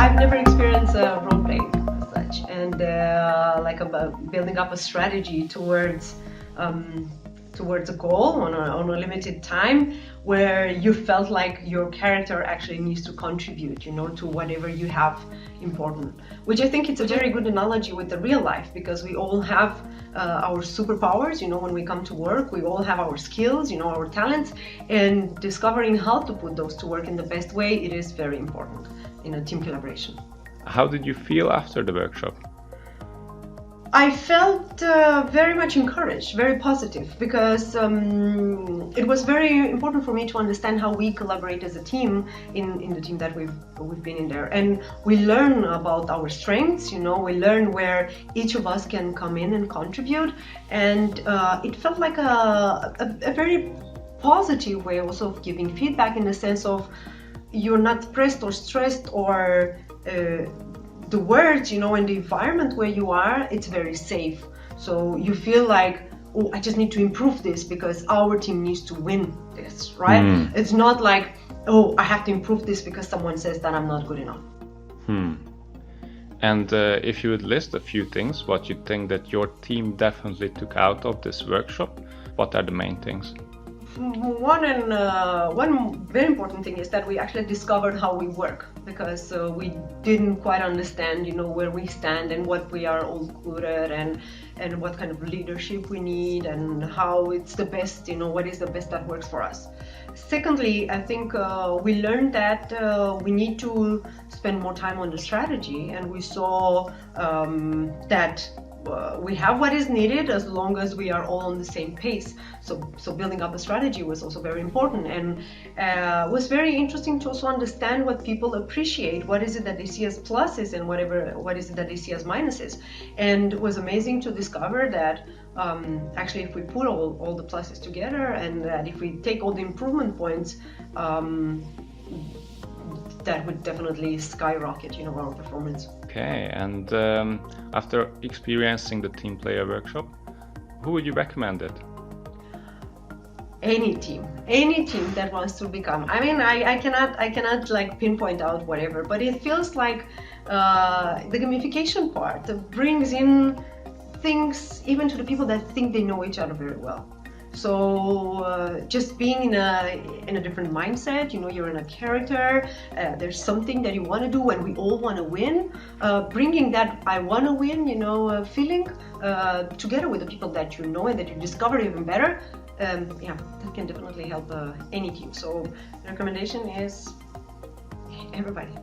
I've never experienced role-playing as such, and like about building up a strategy towards a goal on a limited time, where you felt like your character actually needs to contribute, you know, to whatever you have important. Which I think it's a very good analogy with the real life, because we all have our superpowers, you know, when we come to work, we all have our skills, you know, our talents, and discovering how to put those to work in the best way, it is very important in a team collaboration. How did you feel after the workshop? I felt very much encouraged, very positive, because it was very important for me to understand how we collaborate as a team in the team that we've been in there. And we learn about our strengths, you know, we learn where each of us can come in and contribute. And it felt like a very positive way also of giving feedback, in the sense of you're not pressed or stressed, or the words, you know, and the environment where you are, it's very safe. So you feel like, oh, I just need to improve this because our team needs to win this, right? It's not like, oh, I have to improve this because someone says that I'm not good enough. And if you would list a few things what you think that your team definitely took out of this workshop, what are the main things? One very important thing is that we actually discovered how we work, because we didn't quite understand, you know, where we stand and what we are all good at, and what kind of leadership we need, and how it's the best, you know, what is the best that works for us. Secondly, I think we learned that we need to spend more time on the strategy, and we saw that we have what is needed as long as we are all on the same pace. So building up a strategy was also very important, and was very interesting to also understand what people appreciate. What is it that they see as pluses, and what is it that they see as minuses? And it was amazing to discover that actually, if we put all the pluses together, and that if we take all the improvement points, that would definitely skyrocket, you know, our performance. Okay, and after experiencing the team player workshop, who would you recommend it? Any team that wants to become. I mean, I cannot like pinpoint out whatever, but it feels like the gamification part brings in things even to the people that think they know each other very well. So just being in a different mindset, you know, you're in a character, there's something that you want to do, and we all want to win. Bringing that I want to win, you know, feeling together with the people that you know and that you discover even better, yeah, that can definitely help any team. So the recommendation is everybody.